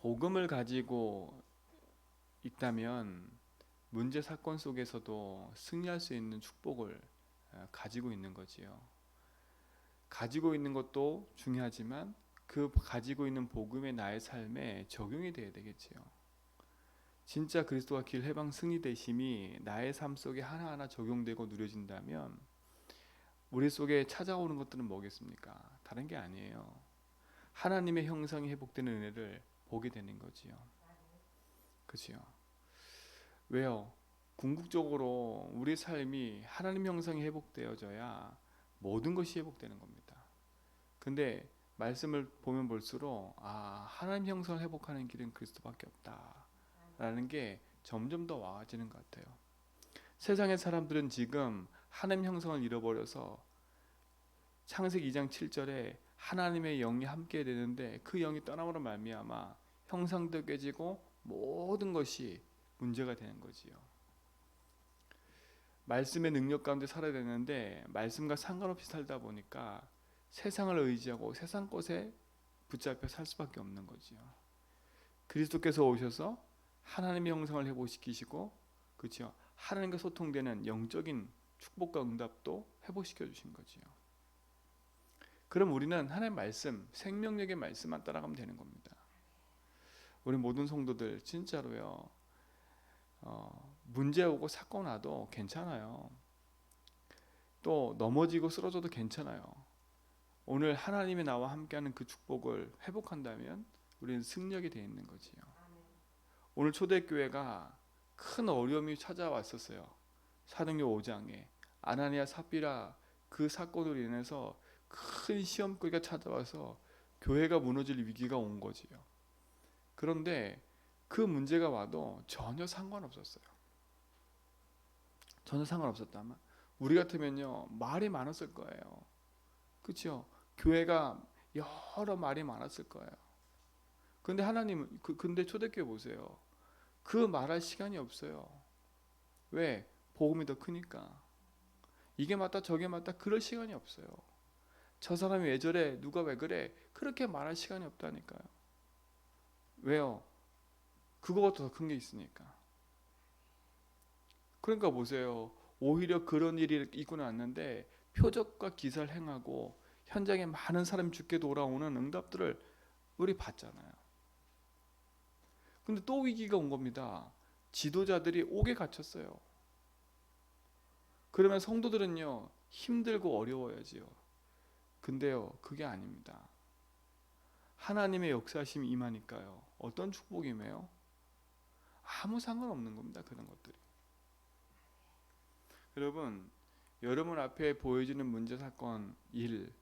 복음을 가지고 있다면 문제 사건 속에서도 승리할 수 있는 축복을 가지고 있는 거지요. 가지고 있는 것도 중요하지만 그 가지고 있는 복음의 나의 삶에 적용이 돼야 되겠지요. 진짜 그리스도와 길 해방 승리 되심이 나의 삶 속에 하나하나 적용되고 누려진다면 우리 속에 찾아오는 것들은 뭐겠습니까? 다른 게 아니에요. 하나님의 형상이 회복되는 은혜를 보게 되는 거지요. 그렇지요. 왜요? 궁극적으로 우리 삶이 하나님 형상이 회복되어져야 모든 것이 회복되는 겁니다. 근데 말씀을 보면 볼수록 하나님 형상을 회복하는 길은 그리스도밖에 없다라는 게 점점 더 와아지는 것 같아요. 세상의 사람들은 지금 하나님 형상을 잃어버려서 창세기 2장 7절에 하나님의 영이 함께 되는데 그 영이 떠남으로 말미암아 형상도 깨지고 모든 것이 문제가 되는 거지요. 말씀의 능력 가운데 살아야 되는데 말씀과 상관없이 살다 보니까 세상을 의지하고 세상 것에 붙잡혀 살 수밖에 없는 거지요. 그리스도께서 오셔서 하나님의 형상을 회복시키시고, 그렇죠? 하나님과 소통되는 영적인 축복과 응답도 회복시켜 주신 거지요. 그럼 우리는 하나님의 말씀, 생명력의 말씀만 따라가면 되는 겁니다. 우리 모든 성도들 진짜로요. 문제 오고 사건 와도 괜찮아요. 또 넘어지고 쓰러져도 괜찮아요. 오늘 하나님이 나와 함께하는 그 축복을 회복한다면 우리는 승리하게 되어 있는 거지요. 오늘 초대교회가 큰 어려움이 찾아왔었어요. 사도행전 5장에 아나니아 삽비라 그 사건으로 인해서 큰 시험거리가 찾아와서 교회가 무너질 위기가 온 거지요. 그런데 그 문제가 와도 전혀 상관없었어요. 전혀 상관없었다면 우리 같으면요 말이 많았을 거예요. 그렇죠? 교회가 여러 말이 많았을 거예요. 근데 하나님은 근데 초대교회 보세요. 그 말할 시간이 없어요. 왜? 복음이 더 크니까. 이게 맞다 저게 맞다 그럴 시간이 없어요. 저 사람이 왜 저래 누가 왜 그래 그렇게 말할 시간이 없다니까요. 왜요? 그거보다 더 큰 게 있으니까. 그러니까 보세요. 오히려 그런 일이 있고 났는데 표적과 기사를 행하고 현장에 많은 사람이 죽게 돌아오는 응답들을 우리 봤잖아요. 근데 또 위기가 온 겁니다. 지도자들이 옥에 갇혔어요. 그러면 성도들은요 힘들고 어려워야지요. 근데요 그게 아닙니다. 하나님의 역사심이 임하니까요. 어떤 축복임에요? 아무 상관없는 겁니다. 그런 것들이. 여러분, 여러분 앞에 보여지는 문제 사건 일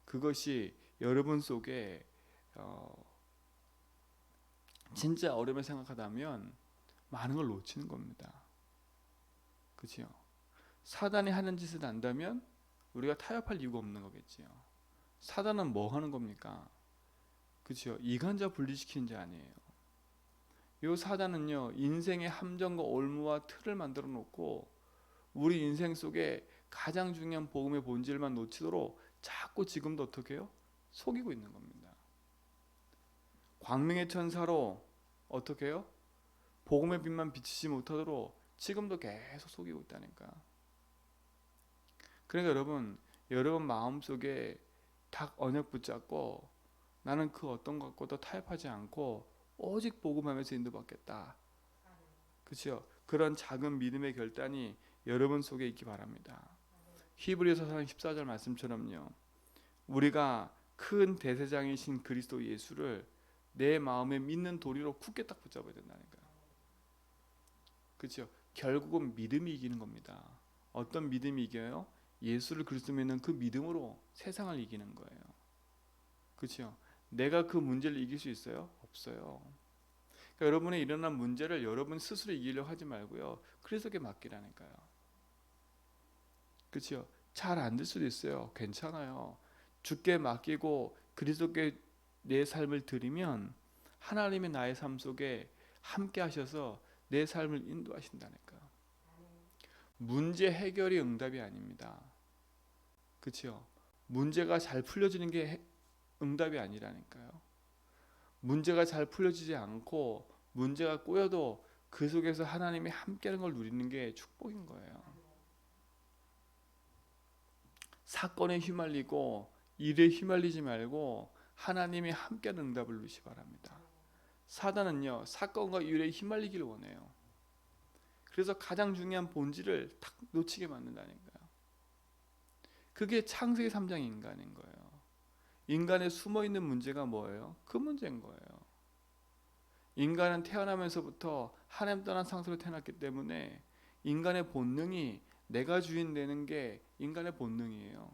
그것이 여러분 속에 진짜 어려움을 생각하다면 많은 걸 놓치는 겁니다. 그렇죠? 사단이 하는 짓을 안다면 우리가 타협할 이유가 없는 거겠지요. 사단은 뭐 하는 겁니까? 그렇죠? 이간자 분리시키는 자 아니에요. 이 사단은요 인생의 함정과 올무와 틀을 만들어 놓고 우리 인생 속에 가장 중요한 복음의 본질만 놓치도록 자꾸 지금도 어떻게 해요? 속이고 있는 겁니다. 광명의 천사로 어떻게 해요? 복음의 빛만 비치지 못하도록 지금도 계속 속이고 있다니까. 그러니까 여러분 마음속에 딱 언약 붙잡고 나는 그 어떤 것과도 타협하지 않고 오직 복음하면서 인도받겠다. 그렇죠? 그런 작은 믿음의 결단이 여러분 속에 있기 바랍니다. 히브리서 4장 14절 말씀처럼요. 우리가 큰 대제사장이신 그리스도 예수를 내 마음에 믿는 도리로 굳게 딱 붙잡아야 된다니까요. 그렇죠? 결국은 믿음이 이기는 겁니다. 어떤 믿음이 이겨요? 예수를 그리스도 믿는 그 믿음으로 세상을 이기는 거예요. 그렇죠? 내가 그 문제를 이길 수 있어요? 없어요. 그러니까 여러분의 일어난 문제를 여러분 스스로 이기려고 하지 말고요. 그리스도께 맡기라니까요. 그렇죠? 잘 안 될 수도 있어요. 괜찮아요. 주께 맡기고 그리스도께 내 삶을 드리면 하나님이 나의 삶 속에 함께 하셔서 내 삶을 인도하신다니까요. 문제 해결이 응답이 아닙니다. 그렇죠? 문제가 잘 풀려지는 게 응답이 아니라니까요. 문제가 잘 풀려지지 않고 문제가 꼬여도 그 속에서 하나님이 함께하는 걸 누리는 게 축복인 거예요. 사건에 휘말리고 일에 휘말리지 말고 하나님이 함께하는 응답을 누리시 바랍니다. 사단은요, 사건과 일에 휘말리기를 원해요. 그래서 가장 중요한 본질을 탁 놓치게 만든다니까요. 그게 창세기 3장 인간인 거예요. 인간의 숨어있는 문제가 뭐예요? 그 문제인 거예요. 인간은 태어나면서부터 하나님 떠난 상태로 태어났기 때문에 인간의 본능이 내가 주인 되는 게 인간의 본능이에요.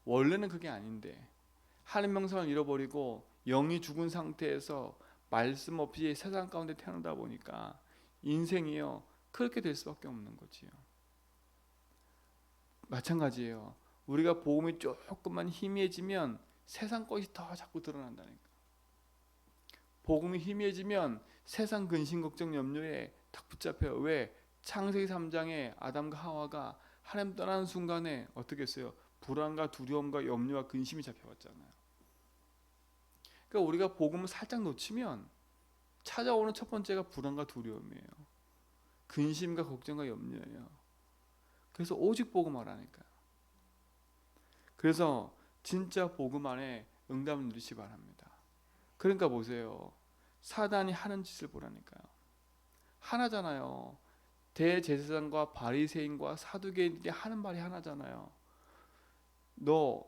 원래는 그게 아닌데 하나님 명성을 잃어버리고 영이 죽은 상태에서 말씀 없이 세상 가운데 태어나다 보니까 인생이요 그렇게 될 수밖에 없는 거지요. 마찬가지예요. 우리가 복음이 조금만 희미해지면 세상 것이 더 자꾸 드러난다니까. 복음이 희미해지면 세상 근심 걱정 염려에 탁 붙잡혀요. 왜? 창세기 3장에 아담과 하와가 하나님 떠나는 순간에 어떻게 했어요? 불안과 두려움과 염려와 근심이 잡혀왔잖아요. 그러니까 우리가 복음을 살짝 놓치면 찾아오는 첫 번째가 불안과 두려움이에요. 근심과 걱정과 염려예요. 그래서 오직 복음 하라니까요. 그래서 진짜 복음 안에 응답을 누리시 바랍니다. 그러니까 보세요. 사단이 하는 짓을 보라니까요. 하나잖아요. 대제사장과 바리새인과 사두개인들이 하는 말이 하나잖아요. 너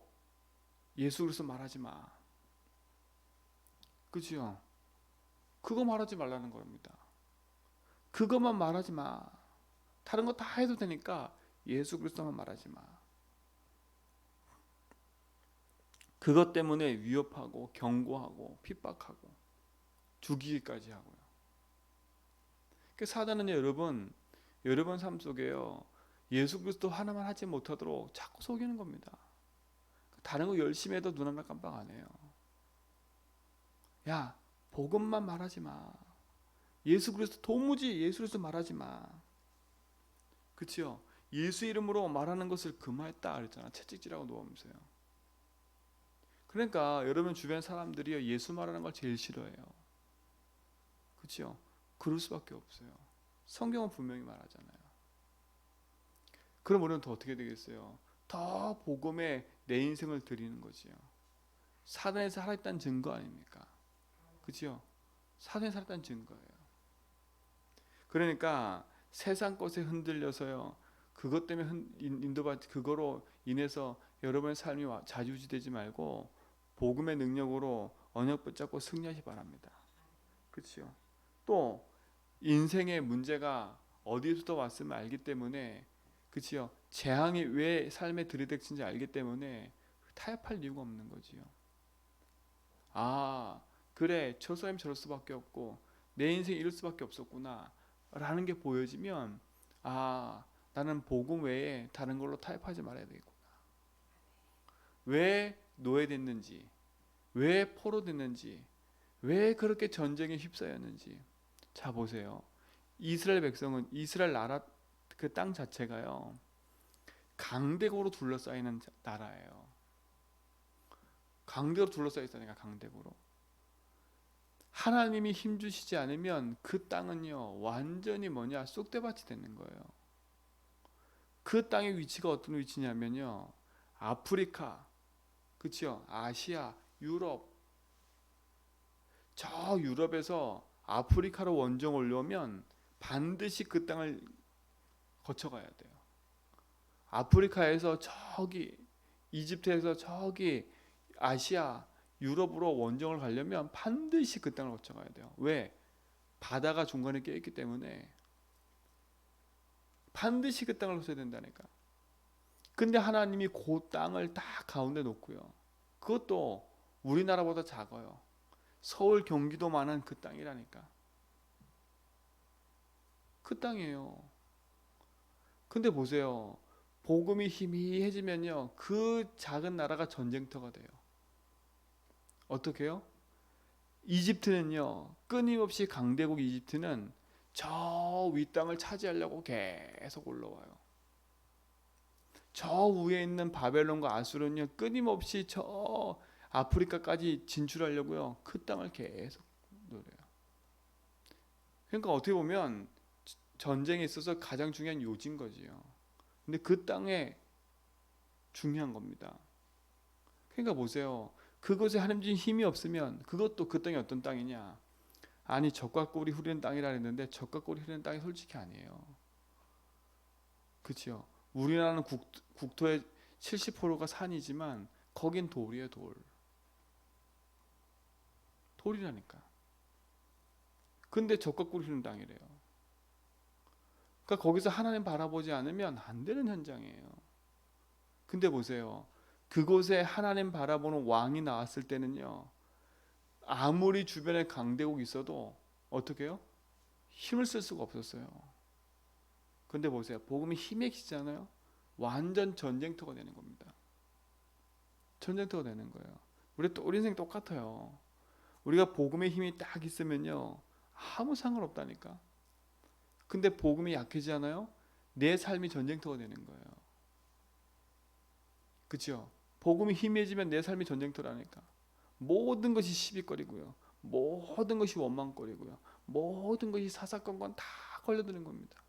예수 그리스도 말하지 마. 그죠? 그거 말하지 말라는 겁니다. 그것만 말하지 마. 다른 거 다 해도 되니까 예수 그리스도만 말하지 마. 그것 때문에 위협하고 경고하고 핍박하고 죽이기까지 하고요. 그 사단은 여러분 삶 속에요. 예수 그리스도 하나만 하지 못하도록 자꾸 속이는 겁니다. 다른 거 열심히 해도 눈 하나 깜빡 안 해요. 야, 복음만 말하지 마. 예수 그리스도 도무지 예수 그리스도 말하지 마. 그렇죠? 예수 이름으로 말하는 것을 금하였다 그랬잖아. 채찍질하고 놓으면서요. 그러니까 여러분 주변 사람들이 예수 말하는 걸 제일 싫어해요. 그렇죠? 그럴 수밖에 없어요. 성경은 분명히 말하잖아요. 그럼 우리는 더 어떻게 되겠어요? 더 복음에 내 인생을 드리는 거지요. 사단에서 살아있다는 증거 아닙니까? 그렇죠? 사단에서 살아있다는 증거예요. 그러니까 세상 것에 흔들려서요. 그것 때문에 인도받 그거로 인해서 여러분의 삶이 좌지우지되지 말고 복음의 능력으로 언약 붙잡고 승리하시 바랍니다. 그렇죠? 또 인생의 문제가 어디서부터 왔으면 알기 때문에 그렇죠? 재앙이 왜 삶에 들이닥친지 알기 때문에 타협할 이유가 없는 거지요. 아, 그래, 저 사람이 저럴 수밖에 없고 내 인생이 이럴 수밖에 없었구나 라는 게 보여지면 아, 나는 복음 외에 다른 걸로 타협하지 말아야 되겠구나. 왜 노예됐는지, 왜 포로됐는지, 왜 그렇게 전쟁에 휩싸였는지. 자 보세요. 이스라엘 백성은 이스라엘 나라 그 땅 자체가요 강대국으로 둘러싸이는 나라예요. 강대국으로 둘러싸여 있다니까. 강대국으로. 하나님이 힘주시지 않으면 그 땅은요 완전히 뭐냐 쑥대밭이 되는 거예요. 그 땅의 위치가 어떤 위치냐면요 아프리카, 그렇죠? 아시아, 유럽. 저 유럽에서 아프리카로 원정 오려면 반드시 그 땅을 거쳐가야 돼요. 아프리카에서 저기 이집트에서 저기 아시아, 유럽으로 원정을 가려면 반드시 그 땅을 거쳐가야 돼요. 왜? 바다가 중간에 껴있기 때문에 반드시 그 땅을 거쳐야 된다니까. 근데 하나님이 그 땅을 다 가운데 놓고요. 그것도 우리나라보다 작아요. 서울, 경기도만한 그 땅이라니까. 그 땅이에요. 근데 보세요. 복음이 희미해지면요. 그 작은 나라가 전쟁터가 돼요. 어떻게 해요? 이집트는요. 끊임없이 강대국 이집트는 저 윗땅을 차지하려고 계속 올라와요. 저 위에 있는 바벨론과 아수르는요. 끊임없이 저 아프리카까지 진출하려고요. 그 땅을 계속 노려요. 그러니까 어떻게 보면 전쟁에 있어서 가장 중요한 요지인 거지요. 근데 그 땅에 중요한 겁니다. 그러니까 보세요. 그곳에 하나님 주신 힘이 없으면 그것도 그 땅이 어떤 땅이냐? 아니 적과 꿀이 흐르는 땅이라 했는데 적과 꿀이 흐르는 땅이 솔직히 아니에요. 그렇죠? 우리나라는 국토의 70%가 산이지만 거긴 돌이에요, 돌. 돌이라니까. 근데 적과 꿀이 흐르는 땅이래요. 그러니까 거기서 하나님 바라보지 않으면 안 되는 현장이에요. 근데 보세요. 그곳에 하나님 바라보는 왕이 나왔을 때는요. 아무리 주변에 강대국이 있어도 어떻게 해요? 힘을 쓸 수가 없었어요. 근데 보세요. 복음이 힘의 기잖아요. 완전 전쟁터가 되는 겁니다. 전쟁터가 되는 거예요. 우리 또 우리 인생 똑같아요. 우리가 복음의 힘이 딱 있으면요. 아무 상관없다니까. 근데 복음이 약해지잖아요. 내 삶이 전쟁터가 되는 거예요. 그렇죠? 복음이 힘해지면 내 삶이 전쟁터라니까. 모든 것이 시비거리고요. 모든 것이 원망거리고요. 모든 것이 사사건건 다 걸려드는 겁니다.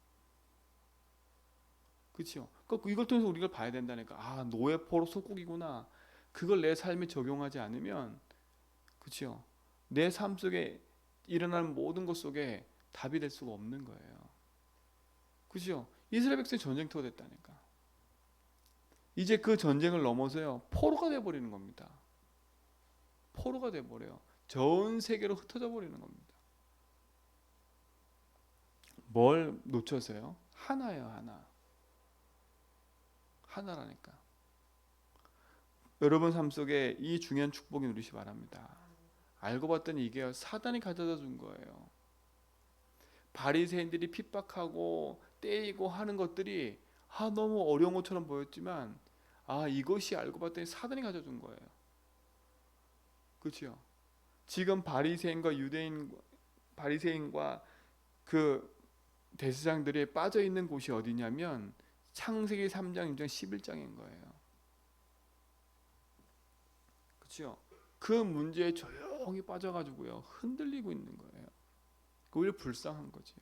그렇죠? 그러니까 이걸 통해서 우리가 봐야 된다니까. 아, 노예포로 속국이구나. 그걸 내 삶에 적용하지 않으면, 그렇죠? 내 삶 속에 일어나는 모든 것 속에 답이 될 수가 없는 거예요. 그렇죠? 이스라엘 백성이 전쟁터가 됐다니까. 이제 그 전쟁을 넘어서요 포로가 돼버리는 겁니다. 포로가 돼버려요. 전 세계로 흩어져 버리는 겁니다. 뭘 놓쳐서요? 하나예요, 하나. 하나라니까. 여러분 삶 속에 이 중요한 축복이 누리시 바랍니다. 알고 봤더니 이게 사단이 가져다 준 거예요. 바리새인들이 핍박하고 때리고 하는 것들이 너무 어려운 것처럼 보였지만 이것이 알고 봤더니 사단이 가져준 거예요. 그렇죠? 지금 바리새인과 그 대제사장들이 빠져 있는 곳이 어디냐면 창세기 3장 1장 11장인 거예요. 그렇죠? 그 문제에 조용히 빠져가지고요 흔들리고 있는 거예요. 오히려 불쌍한 거지요.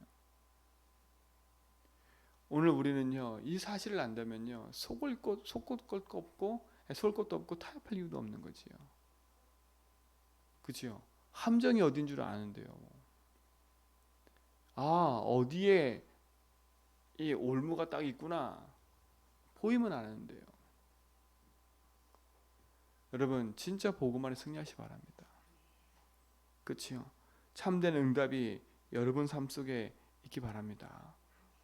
오늘 우리는요 이 사실을 안다면요 속을 것도 없고 쏠 것도 없고 타협할 이유도 없는 거지요. 그렇죠? 함정이 어딘 줄 아는데요. 어디에 이 올무가 딱 있구나 보이면 아는데요. 여러분 진짜 복음 안에 승리하시 바랍니다. 그렇죠? 참된 응답이 여러분 삶 속에 있기 바랍니다.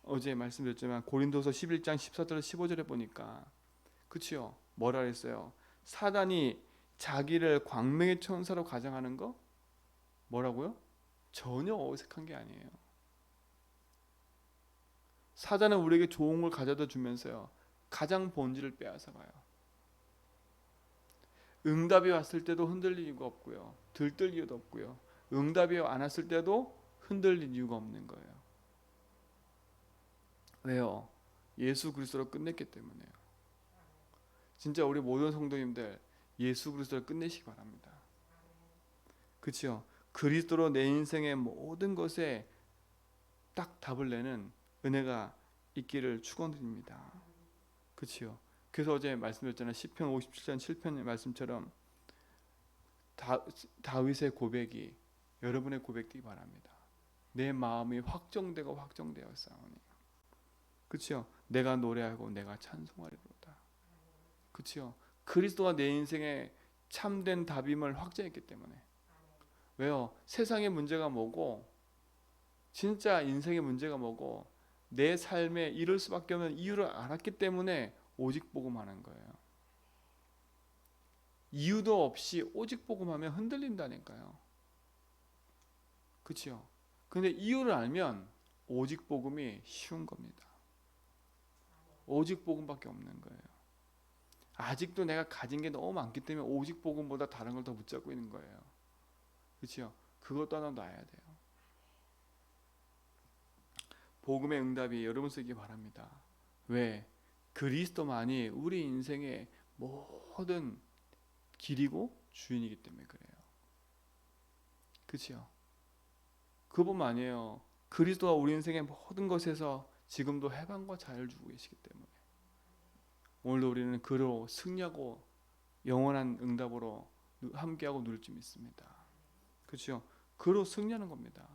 어제 말씀드렸지만 고린도서 11장 14절 15절에 보니까 그렇죠? 뭐라 그랬어요? 사단이 자기를 광명의 천사로 가장하는 거 뭐라고요? 전혀 어색한 게 아니에요. 사단은 우리에게 좋은 걸 가져다 주면서요 가장 본질을 빼앗아 가요. 응답이 왔을 때도 흔들릴 이유가 없고요. 들뜰 이유도 없고요. 응답이 안 왔을 때도 흔들릴 이유가 없는 거예요. 왜요? 예수 그리스도로 끝냈기 때문에요. 진짜 우리 모든 성도님들 예수 그리스도로 끝내시기 바랍니다. 그렇죠? 그리스도로 내 인생의 모든 것에 딱 답을 내는 은혜가 있기를 축원드립니다. 그렇죠? 그래서 어제 말씀드렸잖아요. 시편 57편 7편의 말씀처럼 다윗의 고백이 여러분의 고백되기 바랍니다. 내 마음이 확정되고 확정되었사오니. 그렇죠? 내가 노래하고 내가 찬송하리로다. 그렇죠? 그리스도가 내 인생의 참된 답임을 확정했기 때문에. 왜요? 세상의 문제가 뭐고 진짜 인생의 문제가 뭐고 내 삶에 이럴 수밖에 없는 이유를 알았기 때문에 오직 복음하는 거예요. 이유도 없이 오직 복음하면 흔들린다니까요. 그렇죠? 근데 이유를 알면 오직 복음이 쉬운 겁니다. 오직 복음밖에 없는 거예요. 아직도 내가 가진 게 너무 많기 때문에 오직 복음보다 다른 걸 더 붙잡고 있는 거예요. 그렇죠? 그것도 하나 놔야 돼요. 복음의 응답이 여러분 쓰기 바랍니다. 왜? 그리스도만이 우리 인생의 모든 길이고 주인이기 때문에 그래요. 그렇죠? 그뿐만 아니에요. 그리스도가 우리 인생의 모든 것에서 지금도 해방과 자유를 주고 계시기 때문에 오늘도 우리는 그로 승리하고 영원한 응답으로 함께하고 누릴 줄 믿습니다. 그렇죠? 그로 승리하는 겁니다.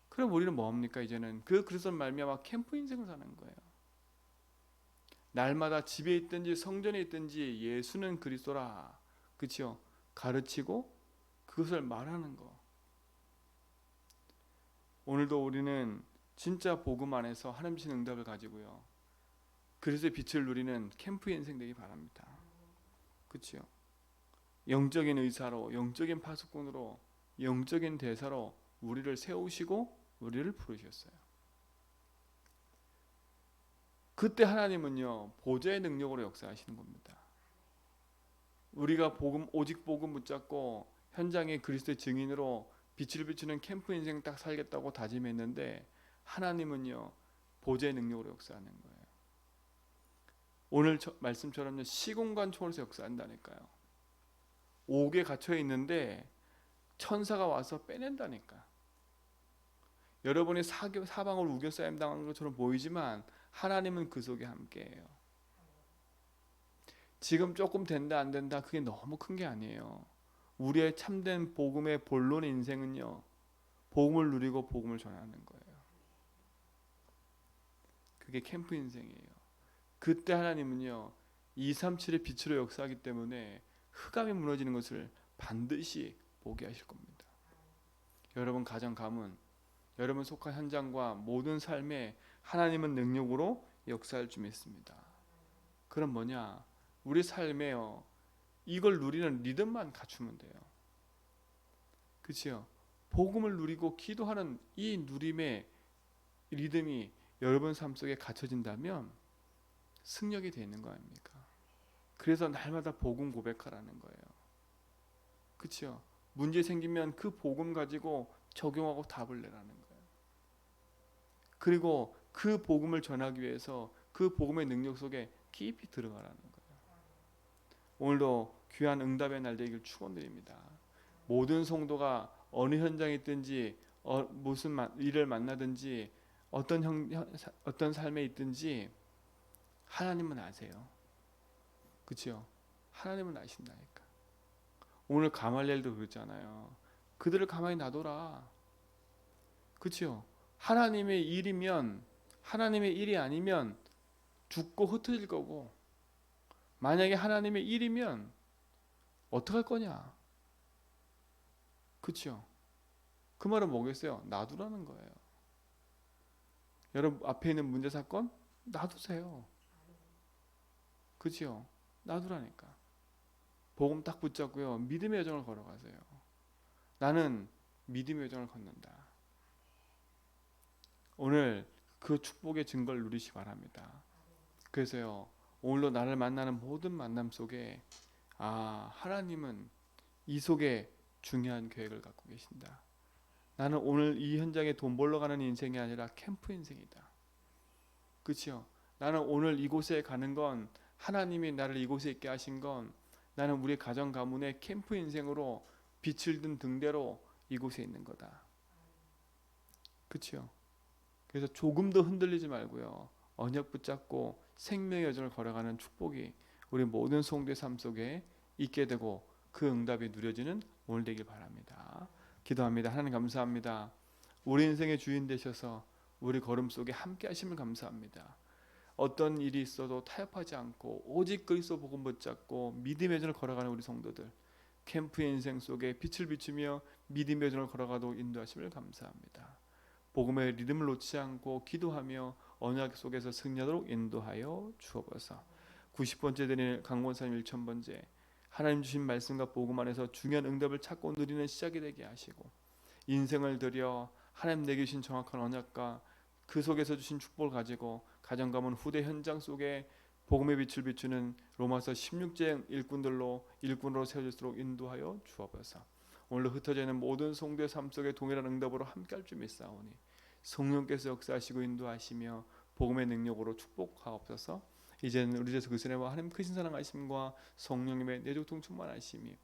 그럼 우리는 뭐합니까? 이제는 그 그리스도를 말미암아 캠프 인생을 사는 거예요. 날마다 집에 있든지 성전에 있든지 예수는 그리스도라, 그렇죠? 가르치고 그것을 말하는 거. 오늘도 우리는 진짜 복음 안에서 하나님 주신 응답을 가지고요, 그리스도의 빛을 누리는 캠프 인생 되기 바랍니다. 그렇죠? 영적인 의사로, 영적인 파수꾼으로, 영적인 대사로 우리를 세우시고 우리를 부르셨어요. 그때 하나님은요, 보좌의 능력으로 역사하시는 겁니다. 우리가 복음, 오직 복음 붙잡고 현장에 그리스도의 증인으로 빛을 비추는 캠프 인생 딱 살겠다고 다짐했는데 하나님은요, 보좌의 능력으로 역사하는 거예요. 오늘 말씀처럼요, 시공간 초월해서 역사한다니까요. 옥에 갇혀 있는데 천사가 와서 빼낸다니까. 여러분이 사방을 우겨싸임 당한 것처럼 보이지만 하나님은 그 속에 함께해요. 지금 조금 된다 안 된다 그게 너무 큰 게 아니에요. 우리의 참된 복음의 본론 인생은요, 복음을 누리고 복음을 전하는 거예요. 그게 캠프 인생이에요. 그때 하나님은요, 237의 빛으로 역사하기 때문에 흑암이 무너지는 것을 반드시 보게 하실 겁니다. 여러분 가정 가문, 여러분 속한 현장과 모든 삶에 하나님은 능력으로 역사할 줄 믿습니다. 그럼 뭐냐? 우리 삶에요, 이걸 누리는 리듬만 갖추면 돼요. 그렇죠? 복음을 누리고 기도하는 이 누림의 리듬이 여러분 삶 속에 갖춰진다면 승력이 되는 거 아닙니까? 그래서 날마다 복음 고백하라는 거예요. 그렇죠? 문제 생기면 그 복음 가지고 적용하고 답을 내라는 거예요. 그리고 그 복음을 전하기 위해서 그 복음의 능력 속에 깊이 들어가라는 거예요. 오늘도 귀한 응답의 날 되기를 축원드립니다. 모든 성도가 어느 현장에 있든지 무슨 일을 만나든지 어떤 삶에 있든지 하나님은 아세요. 그렇죠? 하나님은 아신다니까. 오늘 가말리엘도 그랬잖아요. 그들을 가만히 놔둬라. 그렇죠? 하나님의 일이면, 하나님의 일이 아니면 죽고 흩어질 거고, 만약에 하나님의 일이면 어떡할 거냐? 그렇죠? 그 말은 뭐겠어요? 놔두라는 거예요. 여러분 앞에 있는 문제 사건 놔두세요. 그렇죠? 놔두라니까. 복음 딱 붙잡고요, 믿음의 여정을 걸어가세요. 나는 믿음의 여정을 걷는다. 오늘 그 축복의 증거를 누리시 바랍니다. 그래서요, 오늘로 나를 만나는 모든 만남 속에 하나님은 이 속에 중요한 계획을 갖고 계신다. 나는 오늘 이 현장에 돈 벌러 가는 인생이 아니라 캠프 인생이다. 그렇죠? 나는 오늘 이곳에 가는 건, 하나님이 나를 이곳에 있게 하신 건, 나는 우리 가정 가문의 캠프 인생으로 빛을 든 등대로 이곳에 있는 거다. 그렇죠? 그래서 조금도 흔들리지 말고요, 언약 붙잡고 생명의 여정을 걸어가는 축복이 우리 모든 성도의 삶 속에 있게 되고 그 응답이 누려지는 오늘 되길 바랍니다. 기도합니다. 하나님 감사합니다. 우리 인생의 주인 되셔서 우리 걸음 속에 함께 하심을 감사합니다. 어떤 일이 있어도 타협하지 않고 오직 그리스도 복음 붙잡고 믿음의 여정을 걸어가는 우리 성도들, 캠프의 인생 속에 빛을 비추며 믿음의 여정을 걸어가도록 인도하심을 감사합니다. 복음의 리듬을 놓지 않고 기도하며 언약 속에서 승리하도록 인도하여 주옵소서. 90번째 되는 강권사님 1000번째, 하나님 주신 말씀과 복음 안에서 중요한 응답을 찾고 누리는 시작이 되게 하시고, 인생을 들여 하나님 내게 주신 정확한 언약과 그 속에서 주신 축복을 가지고 가정 가문 후대 현장 속에 복음의 빛을 비추는 로마서 16장 일꾼으로 세워질수록 인도하여 주옵소서. 오늘도 흩어져 있는 모든 성도의 삶 속에 동일한 응답으로 함께할 줄 믿사오니 성령께서 역사하시고 인도하시며 복음의 능력으로 축복하옵소서. 이제는 우리 주에서 그리스도와 하나님 크신 사랑하심과 성령님의 내조통 충만하심이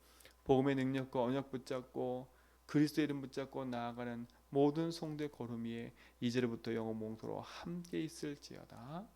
복음의 능력과 언약 붙잡고 그리스도 이름 붙잡고 나아가는 모든 성도의 걸음 위에 이제부터 영원 몽토로 함께 있을지어다.